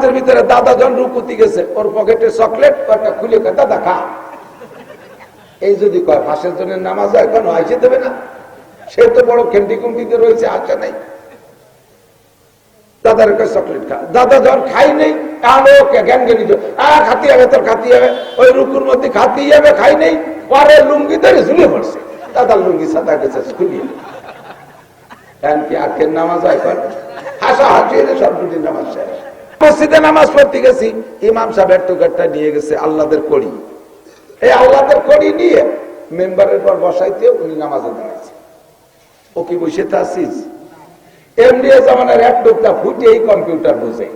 নামাজের ভিতরে দাদা জন রুকুতি গেছে, ওর পকেটে চকলেট একটা খুলে দাদা খা। এই যদি কয় ফাঁসের জন্য নামাজ হয়, কেন আইসে দেবে না? সে তো বড় খেন্টি কুন্টিতে রয়েছে, আসে নাই। দাদার চকলেট খা। দাদা জন খাই নেই, জ্ঞান জ্ঞানী খাতি হবে, তোর খাতি হবে, ওই রুকুর মধ্যে খাতি যাবে, খাই নেই, পরে লুঙ্গি ধরে ঝুলে পড়ছে। দাদার লুঙ্গি সাদা গেছে খুলিয়ে। কি আখের নামাজ হয়? হাসা হাসিয়ে সব দুটি নামাজ শেষ। মসজিদে নামাজ পড়তে গেছি, ইমাম সাহেব টুকারটা নিয়ে গেছে আল্লাহদের কড়ি। এই আল্লাহদের কড়ি নিয়ে মেম্বারের পর বসাইতে উনি নামাজে দাঁড়াইছে। ও কি বসে আসিস? এমনি জামানার এক টুকটা ফুটে এই কম্পিউটার বুঝে,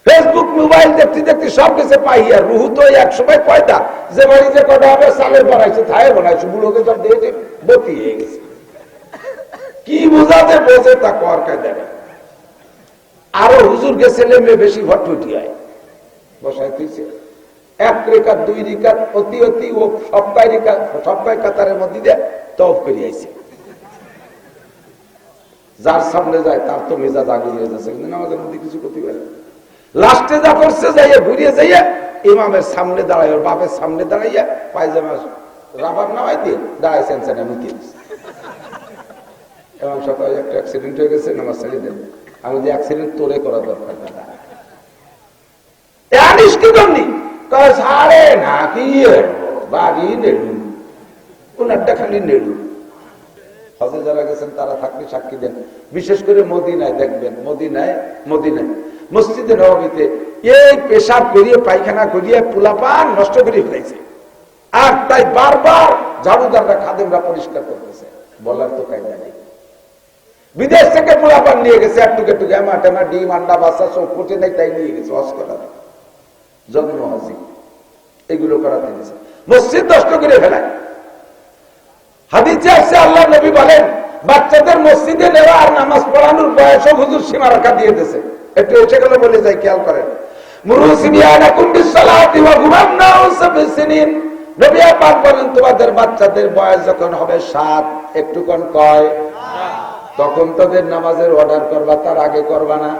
ফেসবুক মোবাইল দেখতে দেখতে সব কিছু পাইয়া। রুহু তো এক সময় পয়দা, যে বাড়ি যে কটা হবে সালের বানাইছে, থায়ে বানাইছে, বুড়োকে সব দিয়েছে, বতি হয়ে গেছে। কি বোঝাতে বোঝে তা কর কায়দা। আরো হুজুর গেছে মেয়ে বেশি ভটভটি হয়, বসাইতেছে এক রেখাত দুই রেখাত অতি অতি ও সপ্তাহ কাতারের মধ্যে দিয়ে তফ করে আইছে। যার সামনে যায় তার তো মেজাজ আগুন হয়ে যাচ্ছে, কিন্তু আমাদের মধ্যে কিছু করতে পারে। লাস্টে যা করছে যাইয়া ঘুরিয়ে যাইয়া ইমামের সামনে দাঁড়ায়, ওর বাপের সামনে দাঁড়াইয়া পায়জামা রাবার নামাই দিয়ে দাঁড়াইছেন সেটা মুখে। এবং সকালে একটা অ্যাক্সিডেন্ট হয়ে গেছে, নামাজ ছেড়ে দেন। আমি যে অ্যাক্সিডেন্ট তোরে করা দরকার দাদা, কি করনি সারে না কি বাড়ি নেড়ু, ওনারটা খালি নেড়ু। হজে যারা গেছেন তারা থাকলে সাক্ষী দেন, বিশেষ করে মদিনায় দেখবেন, মদিনায় মসজিদে নববীতে এই পেশাব করিয়ে পায়খানা করিয়ে পোলাপান নষ্ট করে ফেলেছে। আর তাই বারবার ঝাড়ুদাররা খাদেমরা পরিষ্কার করতেছে, বলার তো কায়দা নেই। বিদেশ থেকে পোলাপান নিয়ে গেছে, একটুকে একটু গ্যামা টেমা ডিম আন্ডা বাচ্চা সব ফুটে নেই, তাই নিয়ে গেছে হজ করার জন্ম হাজি, এগুলো করাতে গেছে। মসজিদ নষ্ট করে ফেলায়। হাদিসে আছে আল্লাহ নবী বলেন, বাচ্চাদের মসজিদে নেওয়া আর নামাজ পড়ানোর বয়স হুজুর সীমা রাখা দিয়ে দিয়েছে। একটু এসে গেলে বলে যাই, খেয়াল করেন। নবী পাক বলেন, তোমাদের বাচ্চাদের বয়স যখন হবে 7, একটু কোন কয়, তখন তাদের নামাজের অর্ডার করবা, তার আগে করবা না।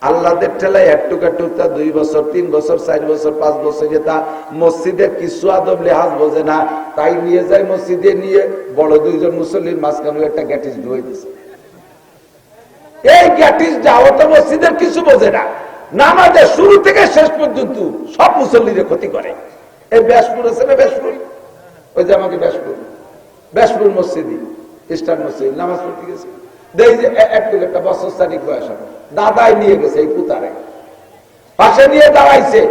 আল্লাহদের ঠেলায় একটু 2 বছর 3 বছর 4 বছর 5 বছর যেটা মসজিদের কিছু আদব লেহাজ বোঝে না, তাই নিয়ে যায় মসজিদে, নিয়ে বড় 2 জন মুসল্লির মাঝখানে একটা গ্যাটিস ঢুয়ে দিছে। এই গ্যাটিস যাওয়া তো মসজিদের কিছু বোঝে না, নামাজের শুরু থেকে শেষ পর্যন্ত সব মুসল্লিদের ক্ষতি করে। এই ব্যাসপুর আছে না, ব্যাসপুর, ওই যে আমাকে ব্যাসপুর মসজিদই ইস্টার্ন মসজিদ নামাজ পড়তে গেছে, দেখি যে একটা বছর 4 বয়স হবে, দাদাই নিয়ে গেছে এই পুতারে, পাশে নিয়ে দাঁড়াইছে।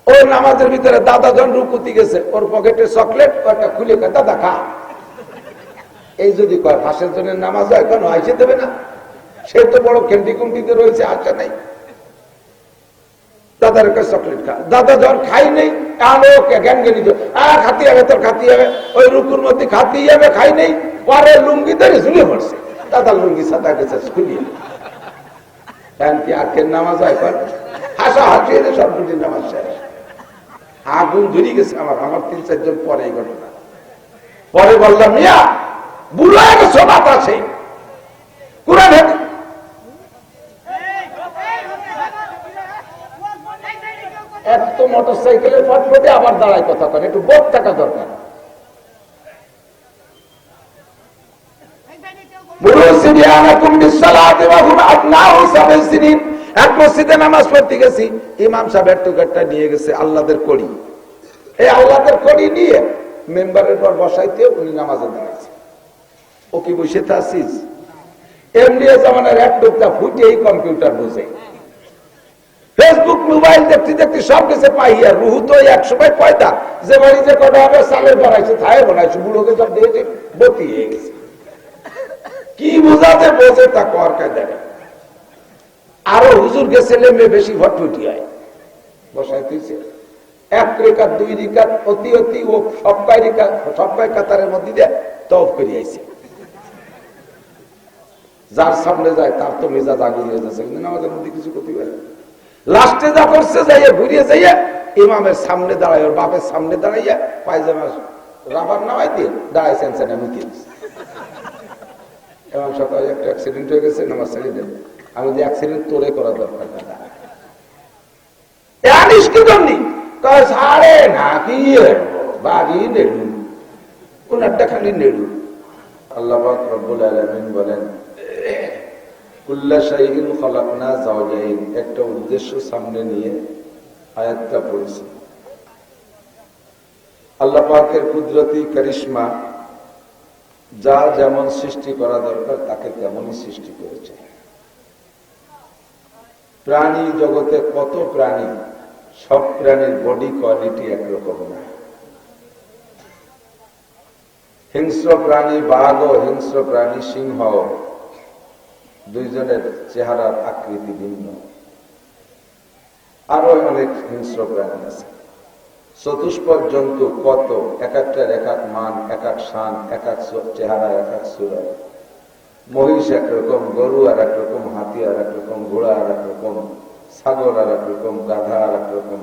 ওর নামাজের ভিতরে দাদা জন রুকুতি গেছে, ওর পকেটে চকলেট একটা খুলে দাদা খা। এই যদি কয় ফাঁসের জন্য নামাজ হয়, কেন আইসে দেবে না? সে তো বড় খেন্টি কুন্টিতে রয়েছে, আসে নাই। দাদার চকলেট খা। দাদা জন খাই নেই, জ্ঞান জ্ঞানী খাতি হবে, তোর খাতি হবে, ওই রুকুর মধ্যে খাতি যাবে, খাই নেই, পরে লুঙ্গি ধরে ঝুলে পড়ছে। দাদার লুঙ্গি সাদা গেছে খুলিয়ে। কি আখের নামাজ হয়? হাসা হাসিয়ে সব দুটি নামাজ শেষ। আগুন ধরে গেছে আমার 3-4 জন পরে এই ঘটনা। পরে বললাম, মিয়া বুড়ো এক সোনাত আছে, কোরআন এক তো মোটর সাইকেলের ফটফটে আবার দাঁড়ায় কথা করে, একটু বোধ থাকা দরকার। এক মসজিদে নামাজ পড়তে গেছি, ইমাম সাহেব টুকারটা নিয়ে গেছে আল্লাহদের কড়ি। এই আল্লাহদের কড়ি নিয়ে মেম্বারের পর বসাইতে উনি নামাজে দাঁড়াইছে। ও কি বসে আসিস? এমনি জামানার এক টুকটা ফুটে এই কম্পিউটার বুঝে, ফেসবুক মোবাইল দেখতে দেখতে সব কিছু পাইয়া। রুহু তো এক সময় পয়দা, যে বাড়ি যে কটা হবে সালের বানাইছে, থায়ে বানাইছে, বুড়োকে সব দিয়েছে, বতি হয়ে গেছে। কি বোঝাতে বোঝে তা কর কায়দা। আরো হুজুর গেছে মেয়ে বেশি ভটভটি হয়, বসাইতেছে এক রেখাত দুই রেখাত অতি অতি ও সপ্তাহ কাতারের মধ্যে দিয়ে তফ করে আইছে। যার সামনে যায় তার তো মেজাজ আগুন হয়ে যাচ্ছে, কিন্তু আমাদের মধ্যে কিছু করতে পারে। লাস্টে যা করছে যাইয়া ঘুরিয়ে যাইয়া ইমামের সামনে দাঁড়ায়, ওর বাপের সামনে দাঁড়াইয়া পায়জামা রাবার নামাই দিয়ে দাঁড়াইছেন সেটা মুখে। এবং সকালে একটা অ্যাক্সিডেন্ট হয়ে গেছে, নামাজ ছেড়ে দেন। আমি যে অ্যাক্সিডেন্ট তোরে করা দরকার না আনিস কি জন্যি সাড়ে না কি বাগি নেড়ু ওনারটা খালি নেড়ু। আল্লাহ পাক রব্বুল আলামিন বলেন কুল্লা শাইইন খালাকনা যাওজাইন, একটা উদ্দেশ্য সামনে নিয়ে আয়াতটা পড়েছি। আল্লাহ পাকের কুদরতি কারিশমা, যা যেমন সৃষ্টি করা দরকার তাকে তেমনই সৃষ্টি করেছে। প্রাণী জগতে কত প্রাণী, সব প্রাণীর বডি কোয়ালিটি একরকম না। হিংস্র প্রাণী বাঘ ও হিংস্র প্রাণী সিংহ, দুইজনের চেহারার আকৃতি ভিন্ন। আরো অনেক হিংস্র প্রাণী আছে। চতুষ্পদ জন্তু কত, এক একটার এক এক মান, এক এক শান, এক এক চেহারা, এক এক সুরা। মহিষ একরকম, গরু আর একরকম, হাতি আর একরকম, ঘোড়া আর একরকম, ছাগল আর একরকম, গাধা আর একরকম,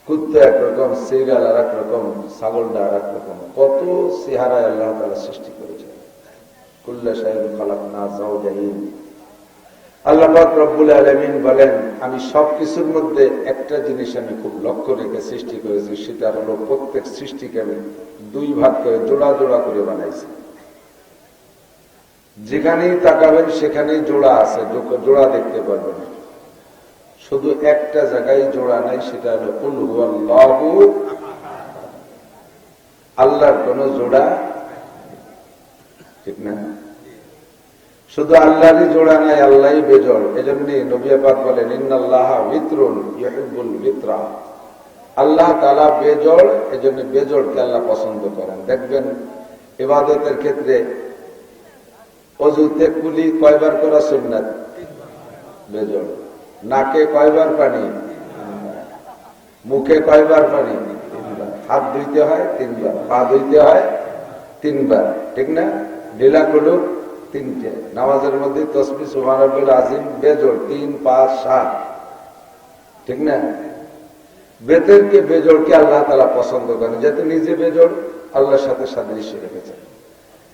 কুত্তা একরকম, সিগাল আর একরকম, ছাগলটা আর একরকম। কত চেহারায় আল্লাহ তাআলা সৃষ্টি করেছেন। কুল্লা শাইইন খালাকনা যাওজাইন। আল্লাহ পাক রব্বুল আলামিন বলেন আমি সবকিছুর মধ্যে একটা জিনিস আমি খুব লক্ষ্য রেখে সৃষ্টি করেছি, সেটা হলো প্রত্যেক সৃষ্টিকে আমি দুই ভাগ করে জোড়া জোড়া করে বানাইছি। যেখানেই তাকাবেন সেখানেই জোড়া আছে, জোড়া দেখতে পারবেন। শুধু একটা জায়গায় জোড়া নাই, সেটা হলো কুল হুয়াল্লাহু, আল্লাহর কোন জোড়া ঠিক না। শুধু আল্লাহরই জোড়া নাই, আল্লাহই বেজোড়। এজন্য নবী পাক বলেন ইন্নাল্লাহা বিত্রুন ইউহিব্বুল বিত্রা, আল্লাহ তাআলা বেজোড়, এজন্য বেজোড়কে আল্লাহ পছন্দ করেন। দেখবেন ইবাদতের ক্ষেত্রে ওযুতে কুলি কয়বার করা সুন্নাত? বেজোড়। নাকে কয়বার পানি? মুখে কয়বার পানি? হাত ধুইতে হয় 3 বার, পা ধুইতে হয় 3 বার, ঠিক না? ঢিলা কুলুক 3টে। নামাজের মধ্যে তাসবিহ সুবহানাল্লাহিল আযীম বেজোড় 3, 5, 7, ঠিক না? বেতেরকে বেজোড়কে আল্লাহ তাআলা পছন্দ করেন, যেহেতু নিজে বেজোড়, আল্লাহর সাথে সাদৃশ্য রেখেছেন।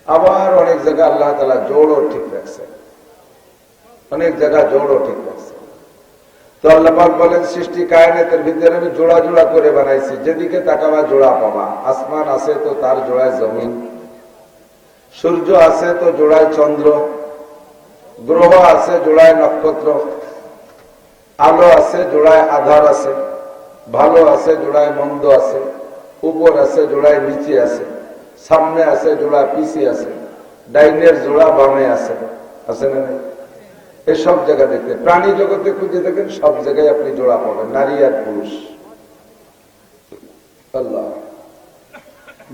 আবার অনেক জায়গায় আল্লাহ তাআলা জোড়ও ঠিক রাখছেন, অনেক জায়গা জোড়ও ঠিক রাখছেন। তো আল্লাহ পাক বলেন সৃষ্টি কায়নাতের ভিতরে আমি জোড়া জোড়া করে বানাইছি, যেদিকে তাকাবা জোড়া পাবা। আসমান আছে তো তার জোড়ায় জমিন, সূর্য আছে তো জোড়ায় চন্দ্র, গ্রহ আছে জোড়ায় নক্ষত্র, আলো আছে জোড়ায় আধার আছে, ভালো আছে জোড়ায় মন্দ আছে, উপর আছে জোড়ায় নিচে আছে, সামনে আছে জোড়া পিছিয়ে আছে, ডাইনের জোড়া বামে আছে, আছে না? এই সব জায়গা দেখতে প্রাণী জগতে খুঁজে দেখেন, সব জায়গায় আপনি জোড়া পাবেন, নারী আর পুরুষ। আল্লাহ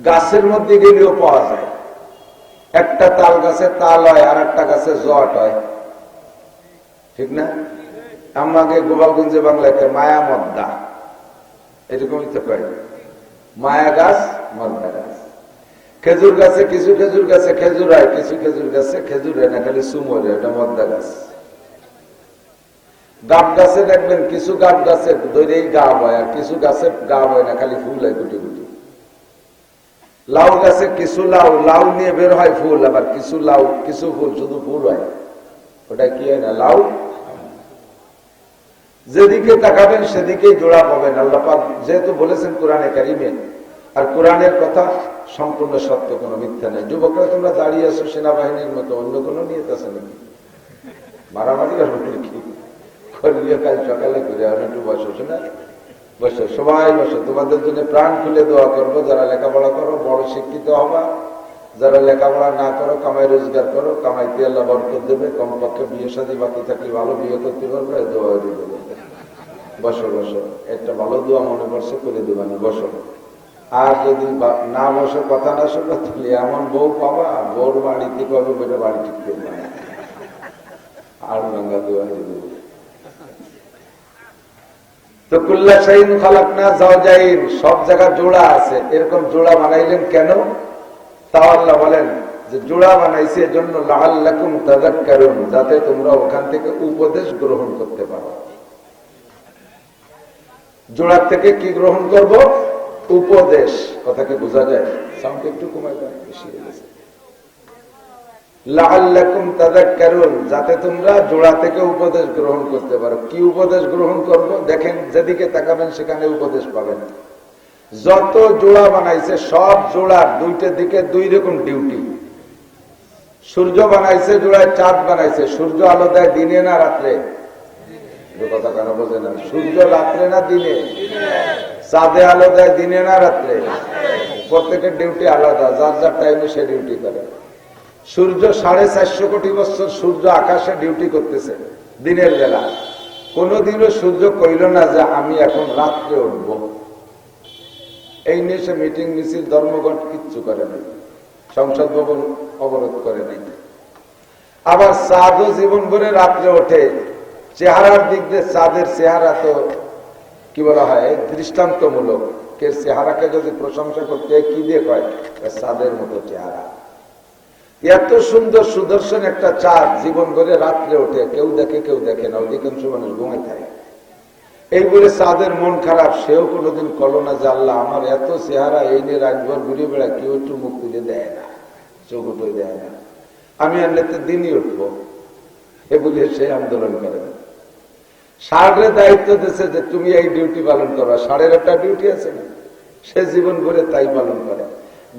গাছের মধ্যে গেলেও পাওয়া যায়। একটা তাল গাছে তাল হয়, আর একটা গাছে জট হয়, ঠিক না? আমাকে গোপালগঞ্জে বাংলায় মায়া মদ্দা, এরকমই তো কয়, মায়া গাছ মদ্দা গাছ। খেজুর গাছে কিছু খেজুর গাছে খেজুর হয়, কিছু খেজুর গাছে খেজুর হয় না, খালি সুমরে, এটা মদ্দা গাছ। গাব গাছে দেখবেন কিছু গাব গাছে দৈরেই গাব হয়, আর কিছু গাছে গাব হয় না, খালি ফুল হয় গুটি গুটি। লাউ গাছে কিছু লাউ, লাউ নিয়ে বের হয় ফুল, আবার কিছু লাউ কিছু ফুল শুধু ফুল হয়, ওটা কি হয় না, লাউ। যেদিকে তাকাবেন সেদিকেই জোড়া পাবেন। আল্লাহ পাক যেহেতু বলেছেন কোরআনে কারিমে, আর কোরআনের কথা সম্পূর্ণ সত্য, কোনো মিথ্যা নেই। যুবকরা তোমরা দাঁড়িয়ে আছো সেনাবাহিনীর মতো, অন্য কোনো নিয়ত আছে নাকি? মারামারি কি করলিও কাল সকালে করে একটু বসো, শোনা বসো, সবাই বসো, তোমাদের জন্য প্রাণ খুলে দোয়া করবো। যারা লেখাপড়া করো বড় শিক্ষিত হবা, যারা লেখাপড়া না করো কামাই রোজগার করো, কামাইতে আল্লাহ বরকত দেবে। কমপক্ষে বিয়ে শাদী বাকি থাকলে ভালো বিয়ে করতে পারবে, দোয়া দেবে। বসো বসো, একটা ভালো দোয়া মনে করছে করে দেবে না, বসো। আর যদি না বসে কথা না শোনো তাহলে এমন বউ পাবা, বউর বাড়িতে পাবে বেটা বাড়ি টিকতে পারে, আর গঙ্গা দোয়া দেবে। তো কুল্লা শাইইন খালাকনা যাওজাইন, সব জায়গা জোড়া আছে। এরকম জোড়া বানাইলেন কেন? তাও আল্লাহ বলেন যে জোড়া বানাইছে এজন্য লাআল্লাকুম তাযাক্কারুন, যাতে তোমরা ওখান থেকে উপদেশ গ্রহণ করতে পারো। জোড়ার থেকে কি গ্রহণ করব? উপদেশ। কথাকে বোঝা যায়? সাউন্ড একটু কমাই দেন, বেশি হয়ে গেছে। লাআল্লাকুম তাযাক্কারুন, যাতে তোমরা জোড়া থেকে উপদেশ গ্রহণ করতে পারো। কি উপদেশ গ্রহণ করব? দেখেন, যেদিকে তাকাবেন সেখানে উপদেশ পাবেন। যত জোড়া বানাইছে সব জোড়ার দুইটা দিকে দুই রকম ডিউটি। সূর্য বানাইছে জোড়ায়, চাঁদ বানাইছে। সূর্য আলো দেয় দিনে না রাত্রে? কথা কেন বোঝে না? সূর্য রাত্রে না দিনে? চাঁদে আলো দেয় দিনে না রাত্রে? প্রত্যেকের ডিউটি আলাদা, যার যার টাইমে সে ডিউটি করে। সূর্য 450 কোটি বছর সূর্য আকাশে ডিউটি করতেছে দিনের বেলা। কোনদিনও সূর্য কইল না যে আমি এখন রাত্রে উঠবো। এই নিয়ে সে মিটিং মিছিল ধর্মঘট কিচ্ছু করে নাই, সংসদ ভবন অবরোধ করে নাই। আবার চাঁদও জীবন ভরে রাত্রে ওঠে। চেহারার দিক দিয়ে চাঁদের চেহারা তো কি বলা হয়, দৃষ্টান্তমূলক। কে চেহারাকে যদি প্রশংসা করতে কি দিয়ে কয়? চাঁদের মতো চেহারা। এত সুন্দর সুদর্শন একটা চাঁদ জীবন ভরে রাত্রে ওঠে, কেউ দেখে কেউ দেখে না, অধিকাংশ মানুষ ঘুমায় থাকে। এই বলে চাঁদের মন খারাপ, সেও কোনোদিন কলো না যে আল্লাহ আমার এত চেহারা, এই নিয়ে রাতভর ঘুরে বেড়া, কেউ একটু মুখ তুলে দেয় না, চোখ উঠে দেয় না, আমি আনলেতে দিনই উঠবো। এ বলে সে আন্দোলন করে না। ষাঁড়ের দায়িত্ব দিচ্ছে যে তুমি এই ডিউটি পালন করো। ষাঁড়ের একটা ডিউটি আছে না, সে জীবন ভরে তাই পালন করে।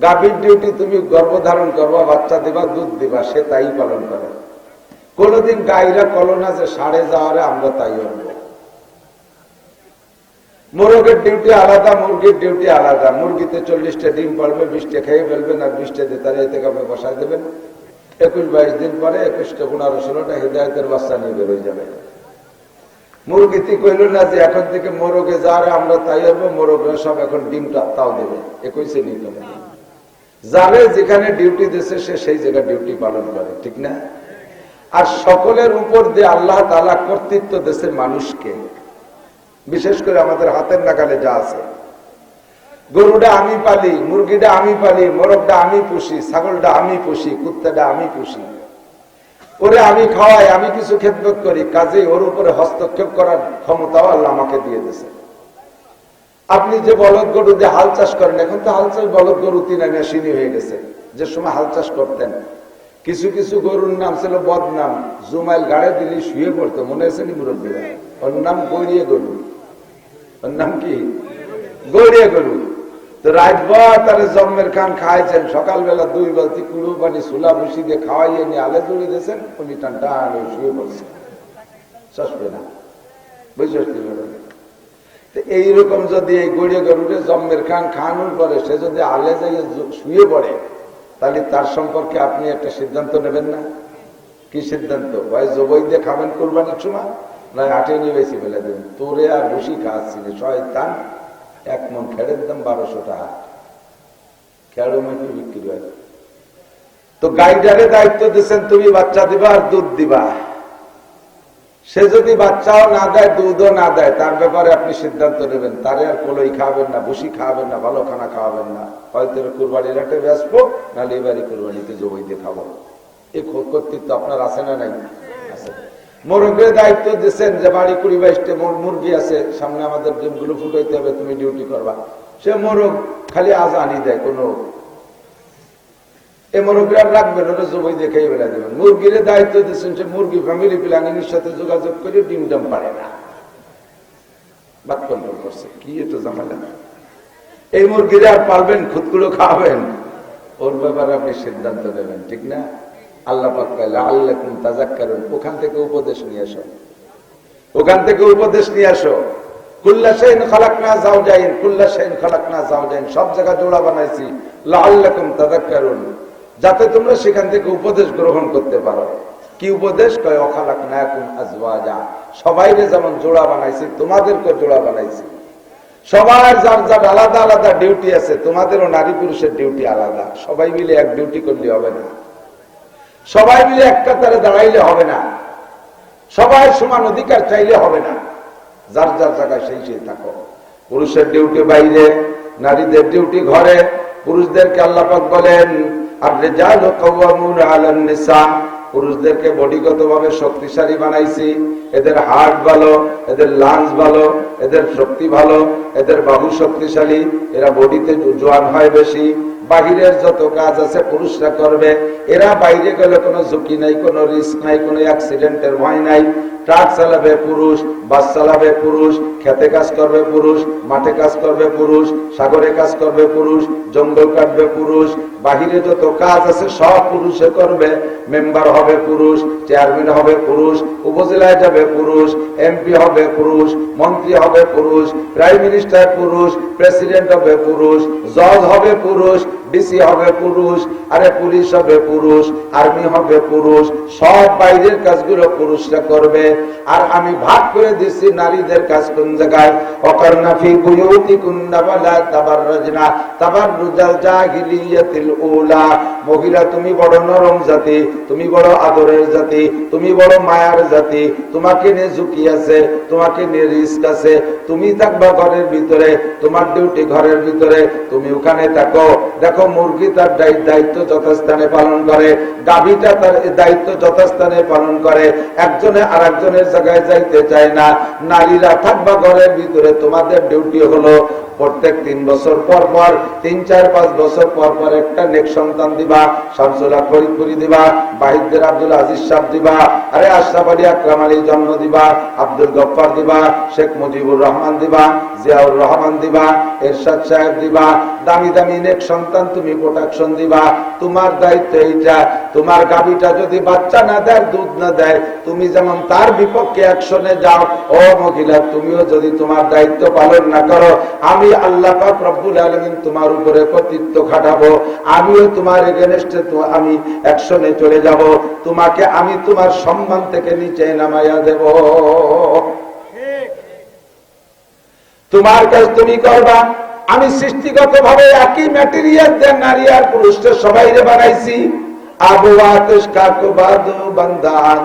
গাভীর ডিউটি তুমি গর্ভধারণ করবা, বাচ্চা দিবা, দুধ দিবা, সে তাই পালন করে। কোনদিন গাইরা কলো না যে ষাঁড়ে যাওয়ারে আমরা তাই আনবো। মোরগের ডিউটি আলাদা, মুরগির ডিউটি আলাদা। মুরগিতে 40টা ডিম পারবে, 20টা খেয়ে ফেলবেন, আর 20টা দিয়ে তারা এতে কাপে বসায় দেবেন। 21-22 দিন পরে 21টা 15-16টা হেদায়েতের বাচ্চা নিয়ে বেরোয় যাবে। মুরগিতে কইল না যে এখন থেকে মোরগে যারে আমরা তাই হবো, মোরগরা সব এখন ডিমটা তাও দেবে। কইছে নি তো, যারে যেখানে ডিউটি দিচ্ছে সে সেই জায়গায় ডিউটি পালন করে, ঠিক না? আর সকলের উপর দিয়ে আল্লাহ তাআলা কর্তৃত্ব দিয়েছে মানুষকে। বিশেষ করে আমাদের হাতের নাগালে যা আছে, গরুটা আমি পালি, মুরগিটা আমি পালি, মোরগটা আমি পুষি, ছাগলটা আমি পুষি, কুত্তাটা আমি পুষি, ওরে আমি খাওয়াই, আমি কিছু খেদমত করি, কাজে ওর উপরে হস্তক্ষেপ করার ক্ষমতাও আল্লাহ আমাকে দিয়ে দিয়েছে। আপনি যে বলদ গরু দিয়ে হাল চাষ করেন, এখন তো হাল চাষ বলদ গরু 3 মেশিনই হয়ে গেছে। যে সময় হাল চাষ করতেন, কিছু কিছু গরুর নাম ছিল বদনাম, জুমাইল গাড়ে দিলে শুয়ে পড়তো, মনে আছে নি মুরব্বীরা? ওর নাম গড়িয়ে গরু। ওর নাম কি? গড়িয়ে গরু। তো রাতভর তারে জন্মের খান খাইছেন, সকালবেলা 2 বালতি কুড়ু পানি সুলা ভুসি দিয়ে খাওয়াইয়ে নিয়ে আলে জড়ি দিয়েছেন, উনি টান টান শুয়ে পড়ছে, সসবে না, বুঝতে পারেন? এইরকম যদি এই গড়িয়ে গরুরে জন্মের খান খাওয়ানোর পরে সে যদি আলে যাইয়ে শুয়ে পড়ে, তাহলে তার সম্পর্কে আপনি একটা সিদ্ধান্ত নেবেন না? কি সিদ্ধান্ত? ভাই জবই দিয়ে খাবেন কোরবানির সময়, নয় আটে নিয়ে বেশি ফেলে দেবেন। তোরে আর ভুসি খাওয়াচ্ছি না, শয়তান। 1 মন খেড়ের দাম 1200 টাকা, খেড়ো মেটে বিক্রি হয়। তো গাইডারে দায়িত্ব দিচ্ছেন তুমি বাচ্চা দিবা আর দুধ দিবা। সে যদি বাচ্চাও না দেয়, দুধও না দেয়, তার ব্যাপারে আপনি সিদ্ধান্ত নেবেন। তারে আর কলই খাওয়াবেন না, ভুসি খাওয়াবেন না, ভালো খানা খাওয়াবেন না। হয়তো কুরবানির হাটে বেসবো, নাহলে এবারই কুরবানিতে জবাই দিয়ে খাবো। এই কর্তৃত্ব আপনার আছে না নাই? আছে। মোরগের দায়িত্ব দিচ্ছেন যে বাড়ি 20-22টা মুরগি আছে, সামনে আমাদের ডিমগুলো ফুটাইতে হবে, তুমি ডিউটি করবা। সে মোরগ খালি আজানি দেয়, কোনো এই মোরগরা রাখবেন, ওটা জবাই দিয়ে খেয়ে বেলা দেবেন। মুরগির দায়িত্ব দিচ্ছেন সে মুরগি ফ্যামিলি প্ল্যানিংয়ের সাথে যোগাযোগ করে ডিম ডাম পারে না, বাদ কন্ট্রোল করছে। কি এটা ঝামেলা? এই মুরগিরা আর পারবেন, খুদগুলো খাওয়াবেন, ওর ব্যাপারে আপনি সিদ্ধান্ত নেবেন, ঠিক না? আল্লাহ পাক কয় লাআল্লাকুম তাযাক্কারুন, ওখান থেকে উপদেশ নিয়ে আসো, ওখান থেকে উপদেশ নিয়ে আসো। কুল্লা শাইইন খালাকনা যাওজাইন, কুল্লা শাইইন খালাকনা যাওজাইন, সব জায়গা জোড়া বানাইছি লাআল্লাকুম তাযাক্কারুন, যাতে তোমরা সেখান থেকে উপদেশ গ্রহণ করতে পারো। কি উপদেশ? কয় ওয়াখালাকনাকুম আজওয়াজা, সবাইরে যেমন জোড়া বানাইছি তোমাদেরকে জোড়া বানাইছি। সবার যার যার আলাদা আলাদা ডিউটি আছে, তোমাদেরও নারী পুরুষের ডিউটি আলাদা। সবাই মিলে এক ডিউটি করলে হবে না, সবাই মিলে এক কাতারে দাঁড়াইলে হবে না, সবাই সমান অধিকার চাইলে হবে না। যার যার জায়গায় সেই সেই থাকো। পুরুষের ডিউটি বাইরে, নারীদের ডিউটি ঘরে। পুরুষদেরকে আল্লাহ পাক বলেন আর রিজালু কাওয়ামুনা আলান নিসা, পুরুষদেরকে বডিগতভাবে শক্তিশালী বানাইছি, এদের হার্ট ভালো, এদের লাংস ভালো, এদের শক্তি ভালো, এদের বাহু শক্তিশালী, এরা বডিতে জোয়ান হয় বেশি। বাহিরের যত কাজ আছে পুরুষরা করবে, এরা বাইরে গেলে কোনো ঝুঁকি নাই, কোনো রিস্ক নাই, কোনো অ্যাক্সিডেন্টের ভয় নাই। ট্রাক চালাবে পুরুষ, বাস চালাবে পুরুষ, খেতে কাজ করবে পুরুষ, মাঠে কাজ করবে পুরুষ, সাগরে কাজ করবে পুরুষ, জঙ্গল কাটবে পুরুষ। বাহিরে যত কাজ আছে সব পুরুষে করবে। মেম্বার হবে পুরুষ, চেয়ারম্যান হবে পুরুষ, উপজেলায় যাবে পুরুষ, এমপি হবে পুরুষ, মন্ত্রী হবে পুরুষ, প্রাইম মিনিস্টার পুরুষ, প্রেসিডেন্ট হবে পুরুষ, জজ হবে পুরুষ, ডিসি হবে পুরুষ, আরে পুলিশ হবে পুরুষ, আর্মি হবে পুরুষ। সব বাইরের কাজগুলো পুরুষরা করবে। আর আমি ভাগ করে দিচ্ছি নারীদের কাজ কোন জায়গায়। ওয়াকারনা ফি বুয়ুতিকুন্না ওয়ালা তাবাররাজনা তাবাররুজাল জাহিলিয়াতিল উলা। মহিলা তুমি বড় নরম জাতি, তুমি বড় আদরের জাতি, তুমি বড় মায়ার জাতি, তোমাকে নিয়ে ঝুঁকি আছে, তোমাকে নিয়ে রিস্ক আছে। তুমি থাকবা ঘরের ভিতরে, তোমার ডিউটি ঘরের ভিতরে, তুমি ওখানে থাকো। দেখো মুরগি তার দায়িত্ব যথাস্থানে পালন করে, গাভীটা তার দায়িত্ব যথাস্থানে পালন করে, একজনে আর একজনের জায়গায় যাইতে চায় না। নারীরা থাকবা ঘরের ভিতরে, তোমাদের ডিউটি হলো প্রত্যেক 3 বছর পর পর, 3, 4, 5 বছর পর পর একটা নেক সন্তান দিবা। শামসুল হক ফরিদপুরি দিবা, বাহিদদের আব্দুল আজিজ সাহেব দিবা, আরে আশরাফ আলী আকরাম আলী জন্ম দিবা, আব্দুল গফফার দিবা, শেখ মুজিবুর রহমান দিবা, জিয়াউর রহমান দিবা, এরশাদ সাহেব দিবা। দামি দামি নেক সন্তান তুমি প্রোটেকশন দিবা। তোমার দায়িত্ব এইটা। তোমার গাভীটা যদি বাচ্চা না দেয়, দুধ না দেয়, তুমি যেমন তার বিপক্ষে অ্যাকশনে যাও, ও মহিলা তুমিও যদি তোমার দায়িত্ব পালন না করো, আমি আল্লাহ পাক রব্বুল আলামিন তোমার উপরে কর্তৃত্ব খাটাবো। আমিও তোমার এগেনস্টে আমি অ্যাকশনে চলে যাব। তোমাকে আমি তোমার সম্মান থেকে নিচে নামাইয়া দেব। তোমার কাজ তুমি করবা। আমি সৃষ্টিগত ভাবে একই ম্যাটেরিয়াল দিয়ে নারী আর পুরুষকে সবাইরে বানাইছি। আবু আতিশ কাকুবাদু বান্দান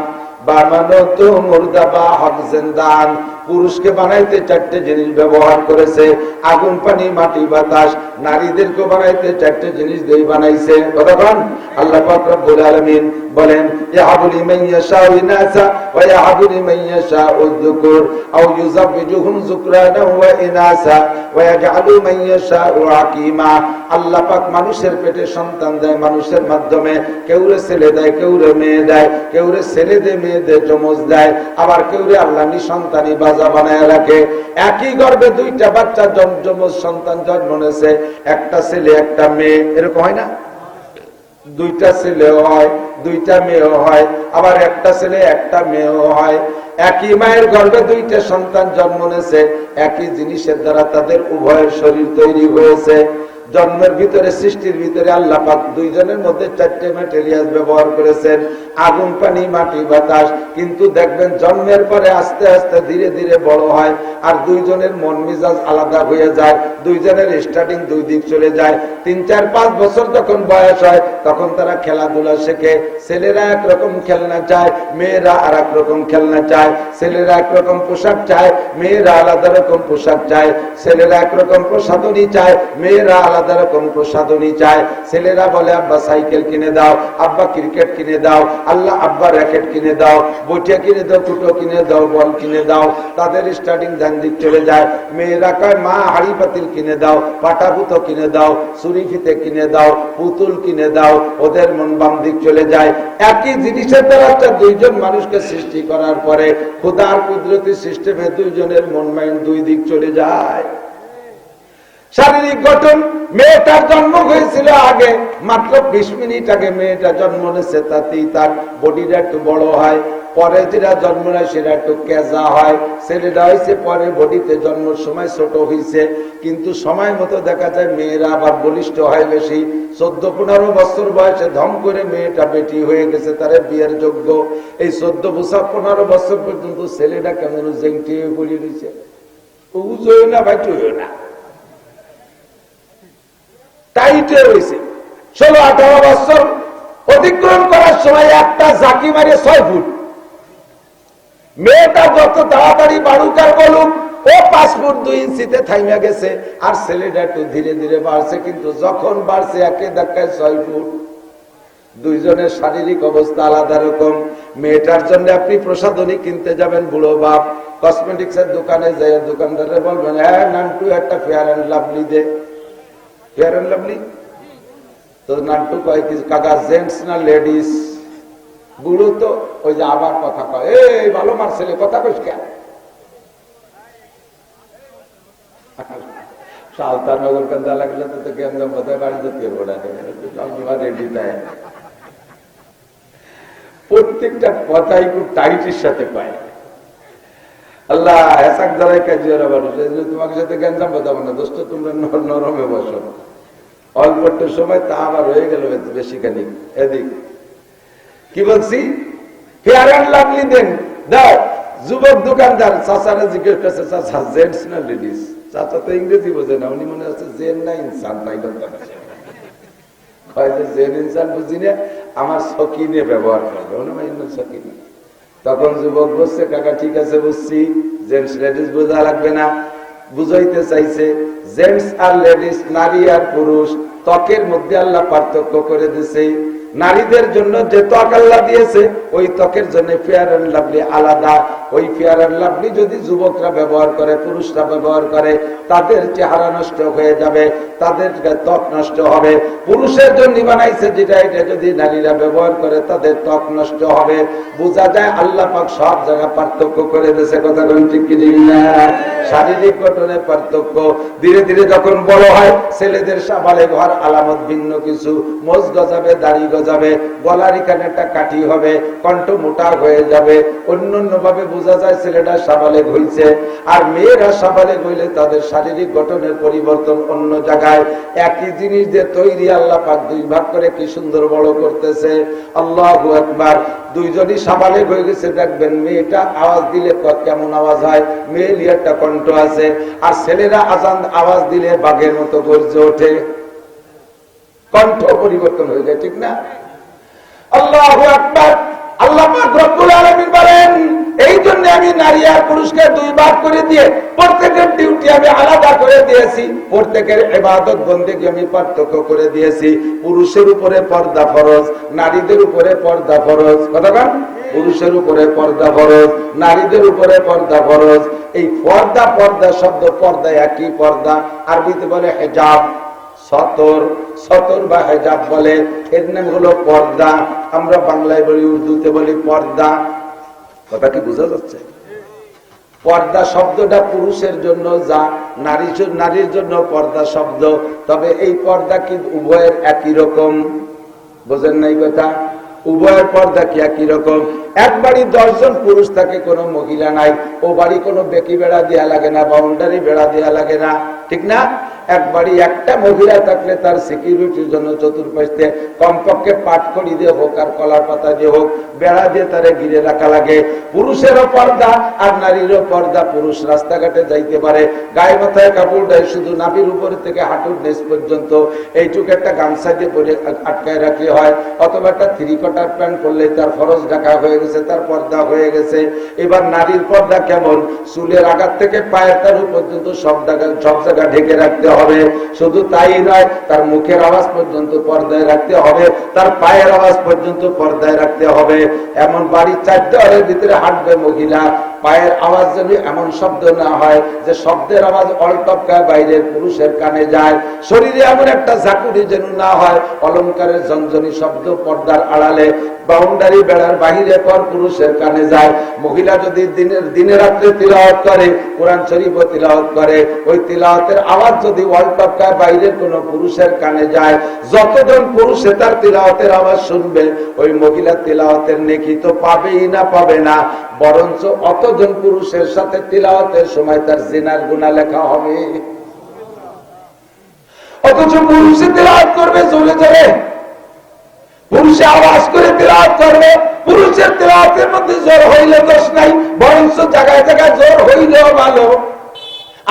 বানানো তো মুর্দা বা হক জিন্দান। পুরুষকে বানাইতে 4টে জিনিস ব্যবহার করেছে, আগুন, পানি, মাটি, বাতাস। নারীদেরকে বানাইতে 4টে জিনিস দিয়ে বানাইছে। কতক্ষণ আল্লাহ পাক রব্বুল আলামিন বলেন, ইয়াহাবু লিমান ইয়াশাউ ইনাসা ওয়া ইয়াহাবু লিমান ইয়াশাউ যুকুর আও ইউযাব্বিজুহুম যুকরানা ওয়া ইনাসা ওয়া ইয়াজআলু মান ইয়াশাউ আকীমা। আল্লাহ পাক মানুষের পেটে সন্তান দেয় মানুষের মাধ্যমে। কেউরে ছেলে দেয়, কেউরে মেয়ে দেয়, কেউরে ছেলে দেয়, মেয়েদের যমজ দেয়, আবার কেউরে আল্লাহ নিঃসন্তানী বাজা বানায় রাখে। একই গর্ভে 2টা বাচ্চা যমজ সন্তান জন্ম নিয়েছে, একটা ছেলে একটা মেয়ে। এরকম হয় না? 2টা ছেলেও হয়, 2টা মেয়েও হয়, আবার একটা ছেলে একটা মেয়েও হয়। একই মায়ের গর্ভে 2টা সন্তান জন্ম নিয়েছে, একই জিনিসের দ্বারা তাদের উভয়ের শরীর তৈরি হয়েছে। জন্মের ভিতরে, সৃষ্টির ভিতরে আল্লাহ পাক 2 জনের মধ্যে 4টে ম্যাটেরিয়াল ব্যবহার করেছেন, আগুন, পানি, মাটি, বাতাস। কিন্তু দেখবেন জন্মের পরে আস্তে আস্তে ধীরে ধীরে বড় হয়, আর 2 জনের মন মেজাজ আলাদা হয়ে যায়, 2 জনের স্টার্টিং 2 দিক চলে যায়। 3, 4, 5 বছর যখন বয়স হয় তখন তারা খেলাধুলা শেখে। ছেলেরা একরকম খেলনা চায়, মেয়েরা আর এক রকম খেলনা চায়। ছেলেরা একরকম পোশাক চায়, মেয়েরা আলাদা রকম পোশাক চায়। ছেলেরা একরকম প্রসাধনী চায়, মেয়েরা আলাদা রকম প্রসাধনী চায়। ছেলেরা বলে আব্বা সাইকেল কিনে দাও, আব্বা ক্রিকেট কিনে দাও, আল্লাহ আব্বা র্যাকেট কিনে দাও, বইটা কিনে দাও, কুটো কিনে দাও, বল কিনে দাও। তাদের স্টার্টিং ডান দিক চলে যায়। মেয়েরা কয় মা হাড়ি পাতিল কিনে দাও, পাটা পুতো কিনে দাও, ছুরি ফিতে কিনে দাও, পুতুল কিনে দাও। ওদের মন বাম দিক চলে যায়। একই জিনিসের দ্বারা 2 জন মানুষকে সৃষ্টি করার পরে খোদার কুদরতি সিস্টেমে 2 জনের মন মাইন্ড 2 দিক চলে যায়। শারীরিক গঠন, মেয়েটার জন্ম হয়েছিল আগে, মাত্র 20 মিনিট আগে মেয়েটা জন্ম নিয়েছে, তাতেই তার বডিটা একটু বড় হয়। পরে যেটা জন্ম নেয় সেটা একটু কেজা হয়। ছেলেটা হয়েছে পরে, বডিতে জন্মের সময় ছোট হয়েছে, কিন্তু সময় মতো দেখা যায় মেয়েরা আবার বলিষ্ঠ হয় বেশি। 14-15 বছর বয়সে ধম করে মেয়েটা বেটি হয়ে গেছে, তারে বিয়ের যোগ্য। এই 14-15 বছর পর্যন্ত ছেলেটা কেমন জেংটি হয়ে পড়ে দিচ্ছে, উজোয় না ভাইটি হয়ে না, টাইটে হয়েছে। 16-18 বছর অতিক্রম করার সময় একটা জাকি মারে 6 ফুট। মেয়েটা যত তাড়াতাড়ি বাড়ুকার বলুক, ও 5 ফুট 2 ইঞ্চিতে থাইমা গেছে, আর ছেলেটা একটু ধীরে ধীরে বাড়ছে। কিন্তু যখন বাড়ছে একে ধাক্কায় 6 ফুট। 2 জনের শারীরিক অবস্থা আলাদা রকম। মেয়েটার জন্য আপনি প্রসাধনী কিনতে যাবেন, বুড়ো বাপ কসমেটিক্স এর দোকানে যাই, দোকানদারে বলবেন হ্যাঁ নান্টু একটা ফেয়ার অ্যান্ড লাভলি দে। ফেয়ার অ্যান্ড লাভলি তো নান্টু কয় কি কাকা জেন্টস না লেডিস? বুড়ো তো ওই যে আবার কথা কয়, এই ভালো মারছেলে কথা কইস কেন? সালতানগর কান্দা লাগলে তো কেন্দ্র বোধহয় বাড়ি যেতে রেডি দেয়। প্রত্যেকটা কথাই খুব টাইটের সাথে পায়। আল্লাহ হেসাক দ্বারাই কাজিয়ারা মানুষ, তোমাকে সাথে গ্যাঞ্জাম বাঁধাবো না দোস্ত, তোমরা নরমে বসো। অল্প একটু সময় তা আবার হয়ে গেল বেশি খানি। এদিক কি বলছি, ফেয়ার অ্যান্ড লাভলি দেন দাও। যুবক দোকানদার চাচারা জিজ্ঞেস করছে চাচা জেন্টস না লেডিস? চাচা তো ইংরেজি বোঝে না, উনি মনে হচ্ছে জেন না ইনসান জেন ইনসান বুঝি না, আমার সকিনে ব্যবহার করবে সকিনে। তখন যুবক বলছে কাকা ঠিক আছে বুঝছি, জেন্টস লেডিস বোঝা লাগবে না। বুঝাইতে চাইছে জেন্টস আর লেডিস, নারী আর পুরুষ, ত্বকের মধ্যে আল্লাহ পার্থক্য করে দিছে। নারীদের জন্য যে ত্বক আল্লাহ দিয়েছে ওই ত্বকের জন্য ফেয়ার অ্যান্ড লাভলি আলাদা। ওই ফেয়ার অ্যান্ড লাভলি যদি যুবকরা ব্যবহার করে, পুরুষরা ব্যবহার করে, তাদের চেহারা নষ্ট হয়ে যাবে, তাদের ত্বক নষ্ট হবে। পুরুষের জন্য বানাইছে যেটা, এটা যদি নারীরা ব্যবহার করে তাদের ত্বক নষ্ট হবে। বোঝা যায় আল্লাহ পাক সব জায়গা পার্থক্য করে দিয়েছে। কথা বলেন ঠিক কি না? শারীরিক গঠনের পার্থক্য। ধীরে ধীরে যখন বড় হয় ছেলেদের সাবালে ঘর আলামত ভিন্ন কিছু, মোজ গজাবে, দাড়ি গজাবে, গলার এখানে একটা কাঠি হবে, কণ্ঠ মোটা হয়ে যাবে, অন্যান্য ভাবে বোঝা যায় ছেলেটা সাবালেগ হইছে। আর মেয়েরা সাবালেগ হইলে তাদের শারীরিক গঠনের পরিবর্তন অন্য জায়গায়। একই জিনিস দিয়ে তৈরি আল্লাহ পাক দুই ভাগ করে কি সুন্দর বড় করতেছে। আল্লাহু আকবার। দুইজনই সাবালেগ হয়ে গেছে, দেখবেন মেয়েটা আওয়াজ দিলে কেমন আওয়াজ হয়, মেয়েলি একটা কণ্ঠ আছে। আর ছেলেরা আজান আওয়াজ দিলে বাঘের মতো গর্জে ওঠে, কণ্ঠ পরিবর্তন হয়ে যায়, ঠিক না? আল্লাহু আকবার। আল্লাহ পাক রব্বুল আলামিন বলেন এই জন্য আমি নারী আর পুরুষকে দুই ভাগ করে দিয়ে প্রত্যেকের ডিউটি আমি আলাদা করে দিয়েছি, প্রত্যেকের ইবাদত বন্দেগী আমি পার্থক্য করে দিয়েছি। পুরুষের উপরে পর্দা ফরজ, নারীদের উপরে পর্দা ফরজ। কথা বল, পুরুষের উপরে পর্দা ফরজ, নারীদের উপরে পর্দা ফরজ। এই পর্দা, পর্দা শব্দ পর্দা একই পর্দা, আরবিতে বলে হিজাব, সতর, সতর বা হেজাব বলে, এর নাম হলো পর্দা। আমরা বাংলায় বলি, উর্দুতে বলি পর্দা। কথা কি বোঝা যাচ্ছে? পর্দা শব্দটা পুরুষের জন্য যা, নারীর জন্য পর্দা শব্দ। তবে এই পর্দা কি উভয়ের একই রকম? বোঝেন নাই কথা? উভয়ের পর্দা কি একই রকম? এক বাড়ি 10 জন পুরুষ থাকে, কোনো মহিলা নাই, ও বাড়ি কোনো বেকি বেড়া দেয়া লাগে না, বাউন্ডারি বেড়া দেয়া লাগে না, ঠিক না? এক বাড়ি একটা মহিলা থাকলে তার সিকিউরিটির জন্য চতুর্পাশে কমপক্ষে পাটখড়ি দিয়ে হোক আর কলার পাতা দিয়ে হোক বেড়া দিয়ে তারে ঘিরে রাখা লাগে। পুরুষেরও পর্দা আর নারীরও পর্দা। পুরুষ রাস্তাঘাটে যাইতে পারে, গায়ে মাথায় কাপড় দেয়, শুধু নাভির উপরে থেকে হাঁটুর নিচ পর্যন্ত এইটুকু একটা গামছা দিয়ে পরে আটকায় রাখলে হয়, অথবা একটা 3/4 প্যান্ট পরলে তার ফরজ ঢাকা হয়ে গেছে, তার পর্দা হয়ে গেছে। এবার নারীর পর্দা কেমন? চুলের আঘাত থেকে পায়ের তালু পর্যন্ত সব জায়গা ঢেকে রাখতে হবে। শুধু তাই নয়, তার মুখের আওয়াজ পর্যন্ত পর্দায় রাখতে হবে, তার পায়ের আওয়াজ পর্যন্ত পর্দায় রাখতে হবে। এমন বাড়ির 4 দেওয়ালের ভিতরে হাঁটবে মহিলা, পায়ের আওয়াজ যেন এমন শব্দ না হয় যে শব্দের আওয়াজ অলটপকায় বাইরের পুরুষের কানে যায়। শরীরে এমন একটা ঝাঁকুনি যেন না হয় অলংকারের ঝনঝনি শব্দ পর্দার আড়ালে, বাউন্ডারি বেড়ার বাহিরে পর পুরুষের কানে যায়। মহিলা যদি দিনে রাত্রে তিলাওয়াত করে, কোরআন শরীফ তিলাওয়াত করে, ওই তিলাওয়াতের আওয়াজ যদি অলটপকায় বাইরের কোন পুরুষের কানে যায়, যতজন পুরুষে তার তিলাওয়াতের আওয়াজ শুনবে ওই মহিলা তিলাওয়াতের নেকি তো পাবেই না, পাবে না, বরঞ্চ অতজন পুরুষের সাথে তিলাওয়াতের সময় তার জিনার গুনাহ লেখা হবে। অথচ পুরুষে তিলাওয়াত করবে জোরে জোরে, পুরুষে আওয়াজ করে তিলাওয়াত করবে। পুরুষের তিলাওয়াতের মধ্যে জোর হইলে দোষ নাই, বরঞ্চ জায়গায় জায়গায় জোর হইলেও ভালো।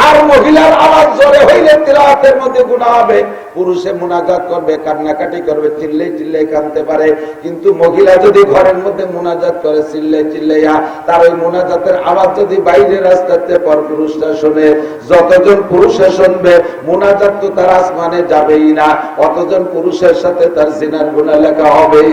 আর মহিলার আওয়াজ জোরে হইলে তিলাওয়াতের মধ্যে গুনাহ হবে। পুরুষে মুনাজাত করবে, কান্নাকাটি করবে, চিল্লাই চিল্লাই কাঁদতে পারে, কিন্তু মহিলা যদি ঘরের মধ্যে মুনাজাত করে চিল্লাই চিল্লাইয়া, তার ওই মুনাজাতের আওয়াজ যদি বাইরে রাস্তাতে পর পুরুষরা শুনে, যতজন পুরুষে শুনবে মুনাজাত তো তার আসমানে যাবেই না, অতজন পুরুষের সাথে তার জিনার গুনাহ লেখা হবে।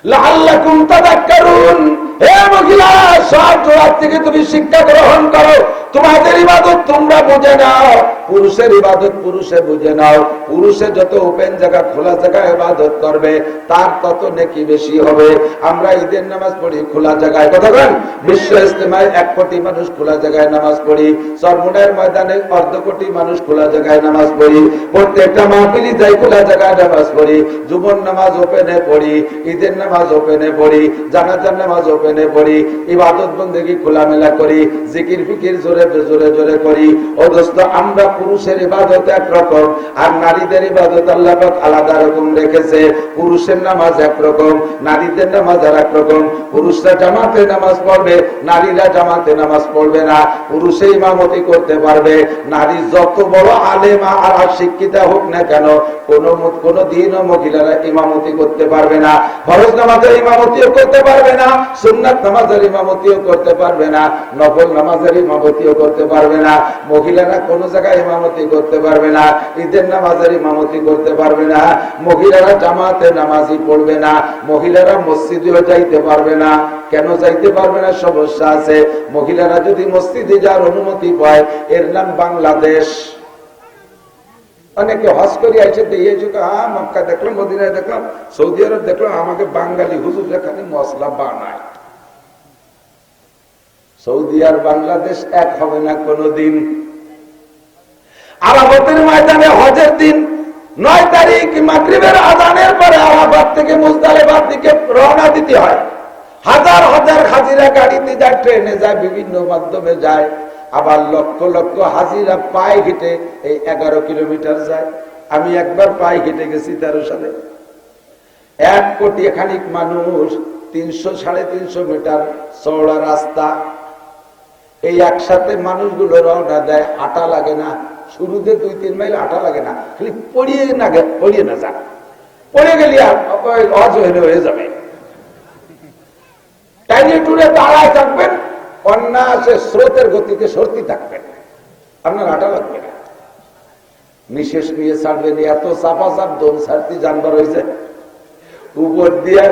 লাআল্লাকুম তাযাক্কারুন, হে মহিলা, সব জোয়ার থেকে তুমি শিক্ষা গ্রহণ করো। তোমাদের ইবাদত তোমরা বুঝে নাও, পুরুষের ইবাদত পুরুষে বুঝে নাও। পুরুষে যত ওপেন জায়গা, খোলা জায়গায় ইবাদত করবে, তার তত নেকি বেশি হবে। আমরা ঈদের নামাজ পড়ি খোলা জায়গায়, কথা বলেন। বিশ্ব ইজতেমায় 1 কোটি মানুষ খোলা জায়গায় নামাজ পড়ি, চরমোনাইয়ের ময়দানে 1/2 কোটি মানুষ খোলা জায়গায় নামাজ পড়ি, প্রত্যেকটা মাহফিলি যাই খোলা জায়গায় নামাজ পড়ি। জুমার নামাজ ওপেনে পড়ি, ঈদের নামাজ ওপেনে পড়ি, জানাজার নামাজ ওপেনে পড়ি, ইবাদত বন্দেগী খোলামেলা করি, জিকির ফিকির জোরে জোরে জোরে করি। ও দোস্ত, আমরা পুরুষের ইবাদত একরকম, আর নারীদের ইবাদত আল্লাহ পাক আলাদা রকম রেখেছে। পুরুষের নামাজ একরকম, নারীদের নামাজ আর একরকম। পুরুষরা জামাতে নামাজ পড়বে, নারীরা জামাতে নামাজ পড়বে না। পুরুষে ইমামতি করতে পারবে, নারী যত বড় আলেমা আর শিক্ষিতা হোক না কেন, কোন দিনও মহিলারা ইমামতি করতে পারবে না। ফরজ নামাজের ইমামতিও করতে পারবে না, সুন্নাত নামাজের ইমামতিও করতে পারবে না, নফল নামাজের ইমামতিও করতে পারবে না। মহিলারা কোন জায়গায় ইমামতি করতে পারবে না, ঈদের নামাজের ইমামতি করতে পারবে না। মহিলারা জামাতে নামাজি পড়বে না, মহিলারা মসজিদেও যাইতে পারবে না। কেন যাইতে পারবে না? সমস্যা আছে। মহিলারা যদি মসজিদে যাওয়ার অনুমতি পায়, এর নাম বাংলাদেশ। অনেকে হজ করে আইসে দিয়ে মক্কা দেখলাম, মদিনায় দেখলাম, সৌদি আরব দেখলাম, আমাকে বাঙালি হুজুর এখানে মশলা বানায়। সৌদি আর বাংলাদেশ এক হবে না কোনদিন। আরাফাতের ময়দানে হজের দিন 9 তারিখ মাগরিবের আযানের পরে আরাফাত থেকে মুজদালিফার দিকে রওনা দিতে হয়। হাজার হাজার হাজিরা গাড়িতে যায়, ট্রেনে যায়, বিভিন্ন মাধ্যমে যায়। আবার লক্ষ লক্ষ হাজিরা পায়ে হেঁটে এই 11 কিলোমিটার যায়। আমি একবার পায়ে হেঁটে গেছি 13 সালে। 1 কোটি খানিক মানুষ, 300-350 মিটার চওড়া রাস্তা। এই একসাথে মানুষগুলো রওনা দেয়, হাঁটা লাগে না। শুরুতে 2-3 মাইল হাঁটা লাগে না, খালি পড়িয়ে না যান, পড়ে গেলে হজ হয়ে যাবে। টাইনে টুরে দাঁড়ায় থাকবেন, অন্যাসে স্রোতের গতিতে সরতি থাকবেন, আপনার হাঁটা লাগবে না। নিঃশেষ নিয়ে ছাড়বেন, এত চাপা চাপ দোল ছাড়তি জানবার হয়েছে। উপর দিয়ে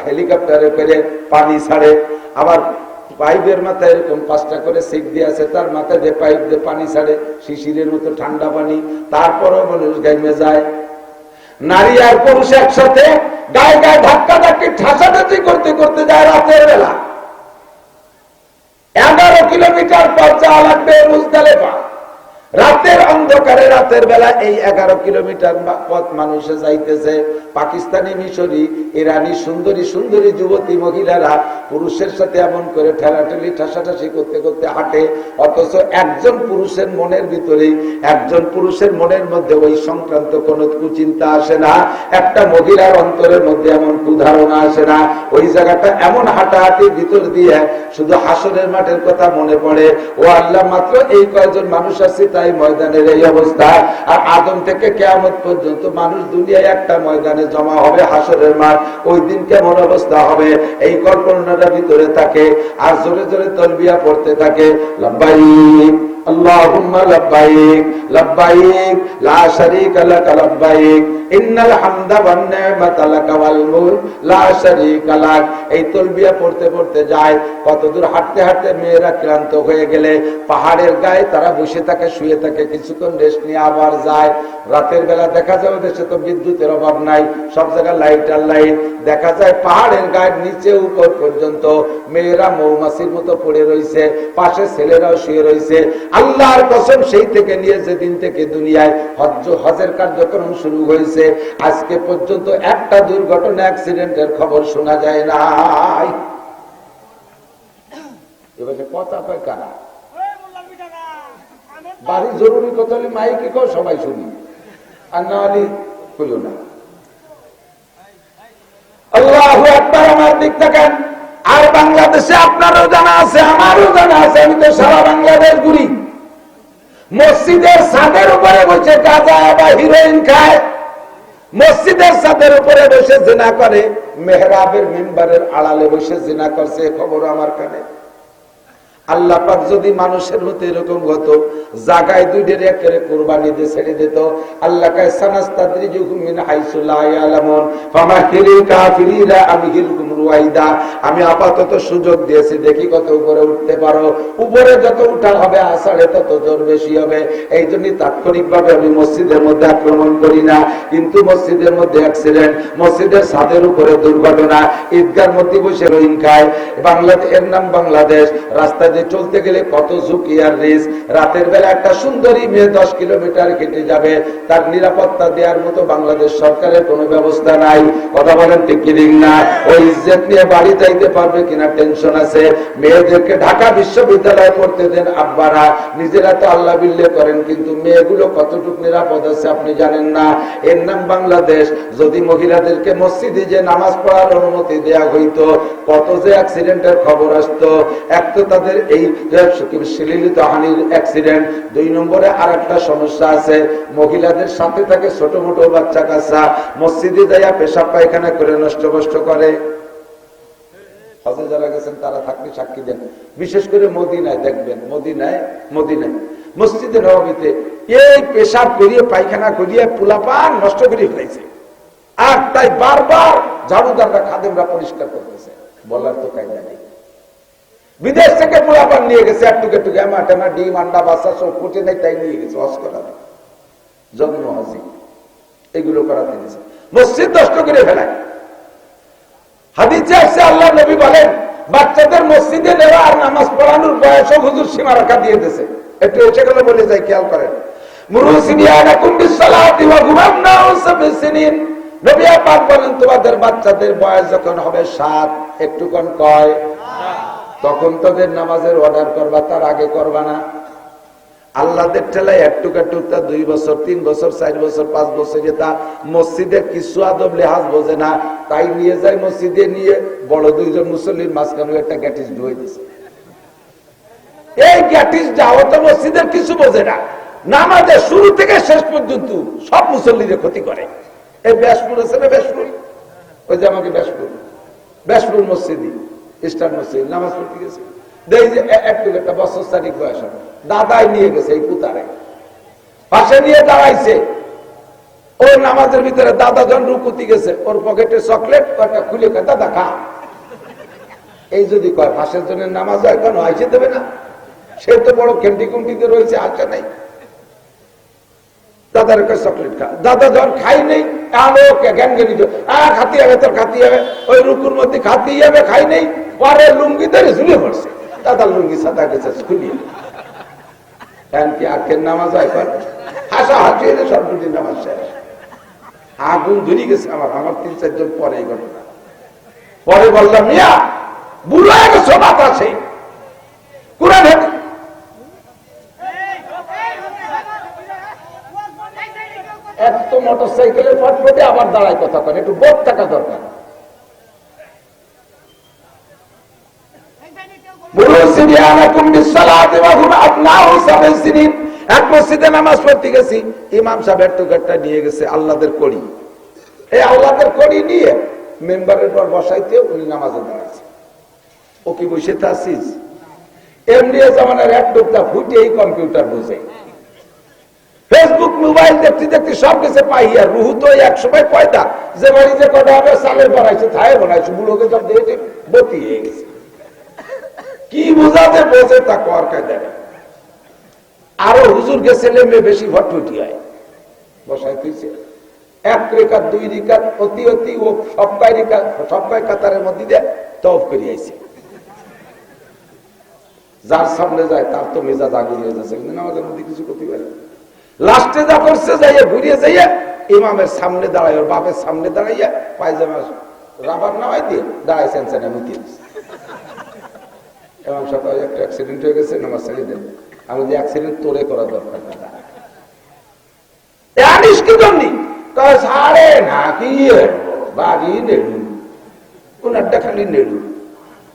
হেলিকপ্টারে করে পানি ছাড়ে, আবার পাইপের মাথায় এরকম 5টা করে সিট দিয়ে আছে, তার মাথায় যে পাইপ দিয়ে পানি ছাড়ে, শিশিরের মতো ঠান্ডা পানি। তারপরও মানুষ গাইমে যায়। নারী আর পুরুষ একসাথে গায়ে গায়ে ধাক্কা ধাক্কি ঠাসাঠাসি করতে করতে যায় রাতের বেলা। 11 কিলোমিটার পর যাওয়া লাগবে মুজদালিফা। রাতের অন্ধকারে, রাতের বেলা এই 11 কিলোমিটার পথ মানুষে যাইতেছে। পাকিস্তানি, মিশরি, ইরানি সুন্দরী সুন্দরী যুবতী মহিলারা পুরুষের সাথে এমন করে ঠেলাঠেলি ঠাসাঠাসি করতে করতে হাঁটে। অথচ একজন পুরুষের মনের ভিতরে, একজন পুরুষের মনের মধ্যে ওই সংক্রান্ত কোন কুচিন্তা আসে না। একটা মহিলার অন্তরের মধ্যে এমন কুধারণা আসে না। ওই জায়গাটা এমন হাঁটাহাঁটির ভিতর দিয়ে শুধু হাসরের মাঠের কথা মনে পড়ে। ও আল্লাহ, মাত্র এই কয়েকজন মানুষ আছে, তাই ময়দানের এই অবস্থা। আর আদম থেকে কিয়ামত পর্যন্ত মানুষ দুনিয়ায় একটা ময়দানে জমা হবে, হাসরের মাঠ। ওই দিন কেমন অবস্থা হবে এই কল্পনাটা ভিতরে থাকে। আর জোরে জোরে তালবিয়া পড়তে থাকে, লাব্বাইক আল্লাহুম্মা লাব্বাইক লাব্বাইক লা শারীকা লাক লাব্বাইক ইন্নাল হামদা ওয়ান নি'মাতা লাক ওয়াল মুলক লা শারীকা লাক। এই তালবিয়া পড়তে পড়তে যায়। কতদূর হাঁটতে হাঁটতে মেয়েরা ক্লান্ত হয়ে গেলে পাহাড়ের গায়ে তারা বসে থাকে, শুয়ে থাকে, কিছুক্ষণ রেস্ট নিয়ে আবার যায়। রাতের বেলা দেখা যায় দেশে তো বিদ্যুতের অভাব নাই, সব জায়গায় লাইট আর লাইট। দেখা যায় পাহাড়ের গায়ের নিচে উপর পর্যন্ত মেয়েরা মৌমাছির মতো পড়ে রয়েছে, পাশে ছেলেরাও শুয়ে রয়েছে। আল্লাহর কসম, সেই থেকে নিয়ে যেদিন থেকে দুনিয়ায় হজের কার্যক্রম শুরু হয়েছে, আজকে পর্যন্ত একটা দুর্ঘটনা, অ্যাক্সিডেন্টের খবর শোনা যায় নাই। এবারে কথা কয় কারা? বাড়ি জরুরি কথা হলে মাইকে কও, সবাই শুনি, আর না হলে কইও না। আল্লাহু আকবার। আমার দিক থাকেন। আর বাংলাদেশে আপনারও জানা আছে, আমারও জানা আছে, আমি তো সারা বাংলাদেশ ঘুরি। মসজিদের ছাদের উপরে বসে গাঁজা বা হিরোইন খায়, মসজিদের ছাদের উপরে বসে জিনা করে, মেহরাবের মিম্বারের আড়ালে বসে জিনা করছে, খবর আমার কানে। আল্লাহ পাক যদি মানুষের মতো এরকম হতো, জায়গায় দুইটার একেবারে কুরবানি দিয়ে ছেড়ে দিত। আল্লাহ কায় সানাস্তাদরিজুহুম মিন হাইসু লা ইয়ালামুন ফামাহিলিল কাফিরিনা আমহিলহুম রুয়াইদা। আমি আপাতত সুযোগ দিয়েছি, দেখি কত উপরে উঠতে পারো। উপরে যত উঠা হবে আসারে তত জোর বেশি হবে। এই জন্যই তাৎক্ষণিকভাবে আমি মসজিদের মধ্যে আক্রমণ করি না। কিন্তু মসজিদের মধ্যে অ্যাক্সিডেন্ট, মসজিদের ছাদের উপরে দুর্ঘটনা, ঈদগার মধ্যে বসে রহিম খায়। বাংলাদেশ, এর নাম বাংলাদেশ। রাস্তায় চলতে গেলে কত ঝুঁকি আর রিস্ক। রাতের বেলা একটা সুন্দরী মেয়ে 10 কিলোমিটার হেঁটে যাবে, তার নিরাপত্তা দেওয়ার মতো বাংলাদেশ সরকারের কোনো ব্যবস্থা নাই। কথা বলেন ঠিক কি না? ওই ইজ্জত নিয়ে বাড়ি যাইতে পারবে কিনা টেনশন আছে। মেয়েদেরকে ঢাকা বিশ্ববিদ্যালয়ে পড়তে দেন আব্বারা, নিজেরা তো আল্লাহ বিল্লে করেন, কিন্তু মেয়েগুলো কতটুকু নিরাপদ আছে আপনি জানেন না। এর নাম বাংলাদেশ। যদি মহিলাদেরকে মসজিদে যে নামাজ পড়ার অনুমতি দেয়া হইতো, কত যে অ্যাক্সিডেন্টের খবর আসতো। এক তো তাদের এই শ্লীলিত হানির অ্যাক্সিডেন্ট, 2 নম্বরে আর একটা সমস্যা আছে, মহিলাদের সাথে থাকে ছোট মোটো বাচ্চা কাচ্চা, মসজিদে যাইয়া পেশাব পায়খানা করে নষ্ট কষ্ট করে। হজে যারা গেছেন তারা থাকলে সাক্ষী দেন, বিশেষ করে মদিনায় দেখবেন, মদিনায় মসজিদে নববীতে এই পেশাব করিয়ে পায়খানা করিয়ে পোলাপান নষ্ট করে ফেলেছে। আর তাই বারবার ঝাড়ুদাররা খাদেমরা পরিষ্কার করতেছে, বলার তো কায়দা নেই। বিদেশ থেকে পোলাপান নিয়ে গেছে, একটুকে টেমা ডিম আন্ডা বাচ্চা সব ফুটে নেই, তাই নিয়ে গেছে হজ করাতে, জন্ম হজি এগুলো করাতে গেছে, মসজিদ নষ্ট করে ফেলায়। হাদিসে আসছে আল্লাহ নবী বলেন, বাচ্চাদের মসজিদে নেওয়া আর নামাজ পড়ানোর বয়স হুজুর সীমা রাখা দিয়ে দিয়েছে। একটু এসে গেলে বলে যাই, খেয়াল করেন। নবী পাক বলেন, তোমাদের বাচ্চাদের বয়স যখন হবে 7, একটু কোন কয়, তখন তাদের নামাজের অর্ডার করবা, তার আগে করবা না। আল্লাহদের ঠেলায় একটু 2 বছর 3 বছর 4 বছর 5 বছর যেটা মসজিদের কিছু আদব লেহাজ বোঝে না, তাই নিয়ে যায় মসজিদে, নিয়ে বড় 2 জন মুসল্লির মাঝখানে একটা গ্যাটিস ঢুয়ে দিছে। এই গ্যাটিস যাও তো মসজিদের কিছু বোঝে না, নামাজের শুরু থেকে শেষ পর্যন্ত সব মুসল্লিদের ক্ষতি করে। এই ব্যাসপুর আছে না, ব্যাসপুর, ওই যে আমাকে ব্যাসপুর মসজিদই ইস্টার্ন মসজিদ নামাজ পড়তে গেছে, দেখি যে একটু একটা বছর 4 বয়স হবে, দাদাই নিয়ে গেছে এই পুতারে, পাশে নিয়ে দাঁড়াইছে। ওর নামাজের ভিতরে দাদা জন রুকুতি গেছে, ওর পকেটে চকলেট একটা খুলে খায়, দাদা খা। এই যদি কয় পাশের জনের নামাজ হয়, কেন আইসে দেবে না? সে তো বড় খেন্টি কুন্টিতে রয়েছে, আসে নাই, দাদার কাছে চকলেট খা। দাদা যখন খাই নেই, আলোকে জ্ঞান জ্ঞানিত খাতি হবে, তোর খাতি হবে, ওই রুকুর মধ্যে খাতি যাবে, খাই নেই, পরে লুঙ্গি ধরে ঝুলে পড়ছে, দাদার লুঙ্গি সাদা গেছে খুলিয়ে। কি আখের নামাজ হয়, হাসা হাসি সবটি নামাজ শেষ। আগুন ধরে গেছে আমার 3-4 জন পরে এই ঘটনা। পরে বললাম, মিয়া বুড়ো হয়ে গেছে, বাতাসে কোরআন হাদিস এত মোটর সাইকেলের ফটফটে আবার দাঁড়ায় কথা কন, একটু বোধ থাকা দরকার। এক মসজিদে নামাজ পড়তে গেছি, ইমাম সাহেব টুকারটা নিয়ে গেছে আল্লাহদের কড়ি, এই আল্লাহদের কড়ি নিয়ে মেম্বারের পর বসাইতে উনি নামাজে দাঁড়াচ্ছে। ও কি বসে আছিস? এমনি জামানার এক টুকটা ফুটে এই কম্পিউটার বুঝে, ফেসবুক মোবাইল দেখতে দেখতে সব কিছু পাইয়া। রুহু তো এক সময় পয়দা, যে বাড়ি যে কটা হবে সালের বানাইছে, থায়ে বানাইছে, বুড়োকে সব দিয়ে বতি হয়ে গেছে। কি বোঝাতে বোঝে তা কর কায়দা। আরো হুজুরকে ছেলে মেয়ে বেশি ভটভটি হয়, বসাই তুইছে 1 রেখাত 2 রেখাত অতি অতি ও সবকাই কাতারের মধ্যে দিয়ে তওয়াফ করে আইছে। যার সামনে যায় তার তো মেজাজ আগুন হয়ে যাচ্ছে, কিন্তু আমাদের মধ্যে কিছু করতে পারে। লাস্টে যা করছে, যাইয়া ঘুরিয়ে যাইয়া ইমামের সামনে দাঁড়ায়, ওর বাপের সামনে দাঁড়াইয়া পায়জামা রাবার নামাই দিয়ে দাঁড়াইছেন, মুতিয়ে দিচ্ছে। ইমাম সাহেব একটা অ্যাক্সিডেন্ট হয়ে গেছে, নামাজ ছেড়ে দেন। আমি যে অ্যাক্সিডেন্ট তোরে করা দরকার না, জানিস কি জন্যি সাড়ে না কি বাড়ি নেড়ু, ওনারটা খালি নেড়ু।